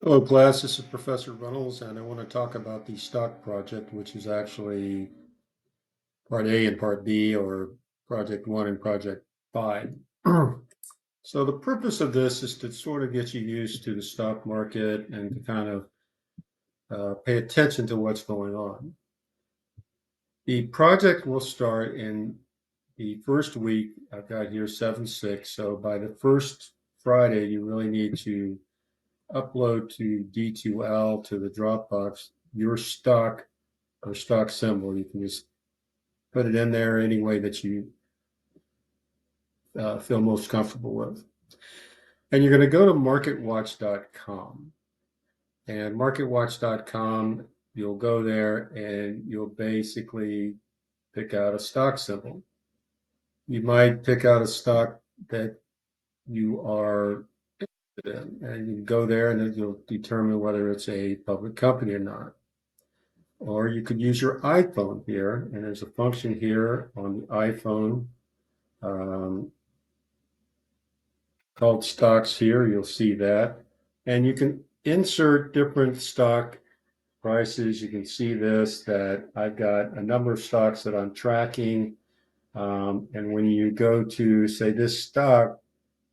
Hello, class. This is Professor Reynolds, and I want to talk about the stock project, which is actually part A and part B, or project one and project five. So the purpose of this is to sort of get you used to the stock market and to kind of pay attention to what's going on. The project will start in the first week. I've got here 7/6. So by the first Friday, you really need to upload to D2L to the Dropbox your stock or stock symbol. You can just put it in there any way that you feel most comfortable with. And you're going to go to marketwatch.com. And marketwatch.com, you'll go there and you'll basically pick out a stock symbol. You might pick out a stock that you are interested in, and you can go there and then you'll determine whether it's a public company or not. Or you could use your iPhone here, and there's a function here on the iPhone um, called stocks here. You'll see that. And you can insert different stock prices. You can see this, that I've got a number of stocks that I'm tracking. And when you go to, say, this stock,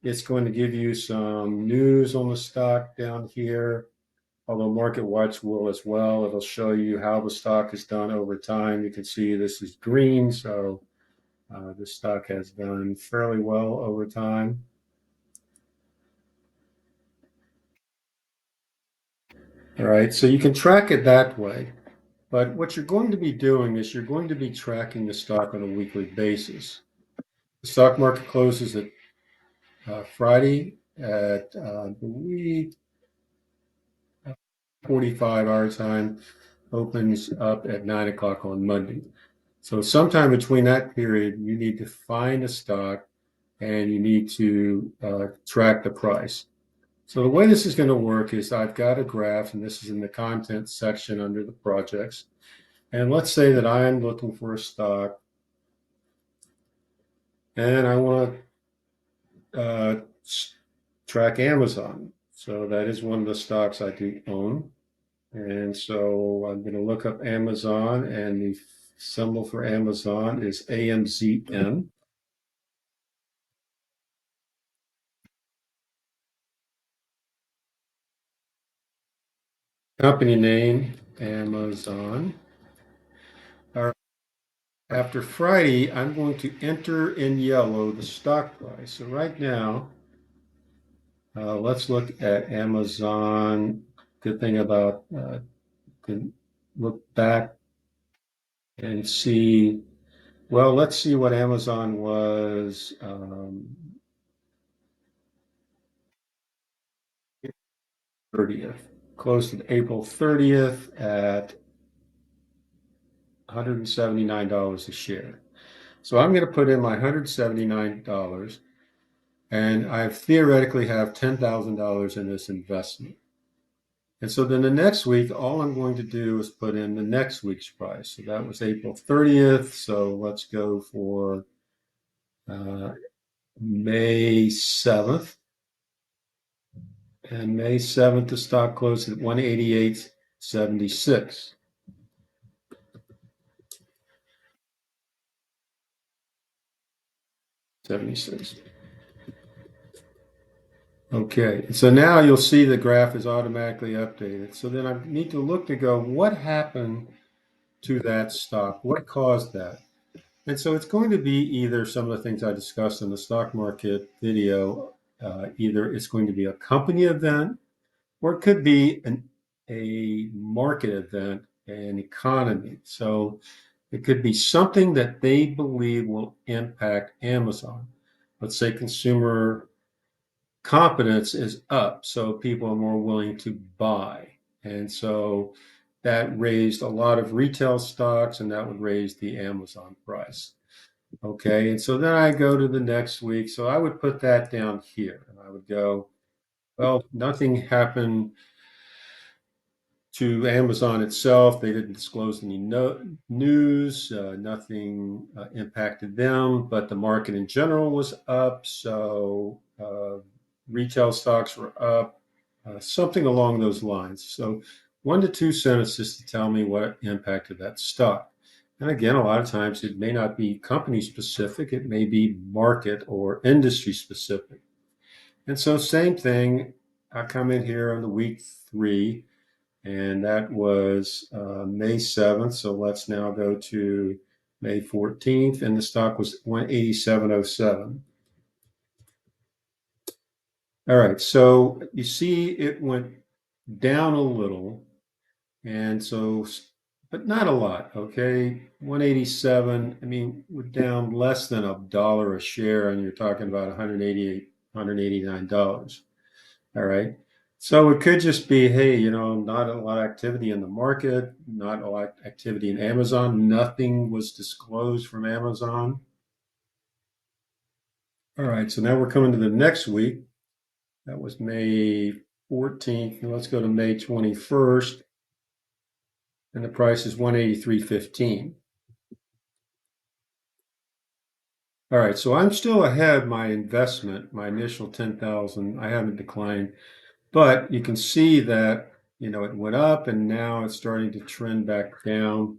it's going to give you some news on the stock down here. Although Market Watch will as well. It'll show you how the stock has done over time. You can see this is green, so this stock has done fairly well over time. All right, so you can track it that way. But what you're going to be doing is you're going to be tracking the stock on a weekly basis. The stock market closes at Friday at, I believe, 45 our time, opens up at 9 o'clock on Monday. So sometime between that period, you need to find a stock and you need to track the price. So the way this is going to work is I've got a graph, and this is in the content section under the projects. And let's say that I'm looking for a stock and I want to track Amazon. So that is one of the stocks I do own. And so I'm going to look up Amazon, and the symbol for Amazon is AMZN. Company name, Amazon. All right. After Friday, I'm going to enter in yellow the stock price. So right now, let's look at Amazon. Good thing about can look back and see. Well, let's see what Amazon was 30th. Closed at April 30th at $179 a share. So I'm going to put in my $179, and I theoretically have $10,000 in this investment. And so then the next week, all I'm going to do is put in the next week's price. So that was April 30th. So let's go for uh, May 7th. And May 7th, the stock closed at 188.76. 76. Okay, so now you'll see the graph is automatically updated. So then I need to look to go, what happened to that stock? What caused that? And so it's going to be either some of the things I discussed in the stock market video, either it's going to be a company event, or it could be a market event, an economy. So it could be something that they believe will impact Amazon. Let's say consumer confidence is up, so people are more willing to buy. And so that raised a lot of retail stocks, and that would raise the Amazon price. Okay, and so then I go to the next week. So I would put that down here. And I would go, well, nothing happened to Amazon itself. They didn't disclose any news, nothing impacted them, but the market in general was up. So retail stocks were up. something along those lines. So 1 to 2 sentences to tell me what impacted that stock. And again, a lot of times it may not be company specific, it may be market or industry specific. And so, same thing, I come in here on the week 3, and that was May 7th. So let's now go to May 14th, and the stock was 187.07. All right, so you see it went down a little, and so, but not a lot, okay? 187, I mean, we're down less than $1 a share, and you're talking about 188, $189. All right. So it could just be, hey, not a lot of activity in the market, not a lot of activity in Amazon. Nothing was disclosed from Amazon. All right. So now we're coming to the next week. That was May 14th. And let's go to May 21st. And the price is 183.15. All right. So I'm still ahead my investment, my initial 10,000. I haven't declined, but you can see that, it went up and now it's starting to trend back down.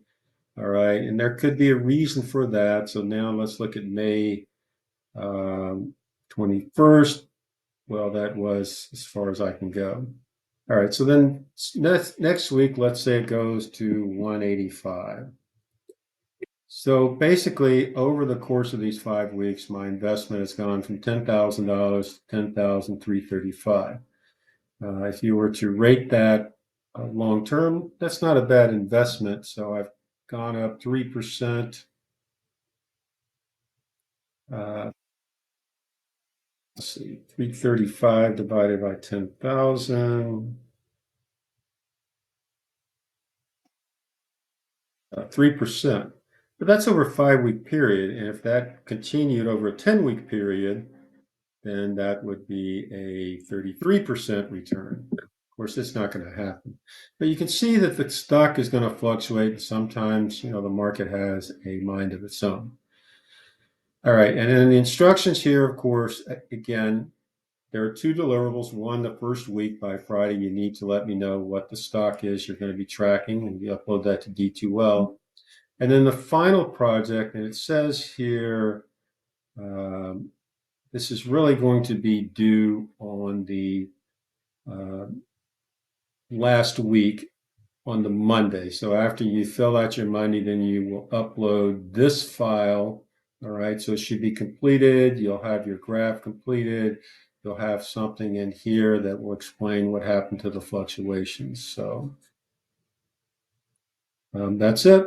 All right, and there could be a reason for that. So now let's look at May 21st. Well, that was as far as I can go. All right, so then next week, let's say it goes to 185. So basically, over the course of these 5 weeks, my investment has gone from $10,000 to $10,335. If you were to rate that long term, that's not a bad investment. So I've gone up 3%. Let's see, 335 divided by 10,000, 3%. But that's over a 5 week period. And if that continued over a 10-week period, then that would be a 33% return. Of course, it's not going to happen. But you can see that the stock is going to fluctuate. Sometimes, the market has a mind of its own. All right. And then the instructions here, of course, again, there are 2 deliverables. One, the first week by Friday, you need to let me know what the stock is you're going to be tracking, and you upload that to D2L. And then the final project, and it says here, this is really going to be due on the last week on the Monday. So after you fill out your money, then you will upload this file. All right, so it should be completed. You'll have your graph completed. You'll have something in here that will explain what happened to the fluctuations. So that's it.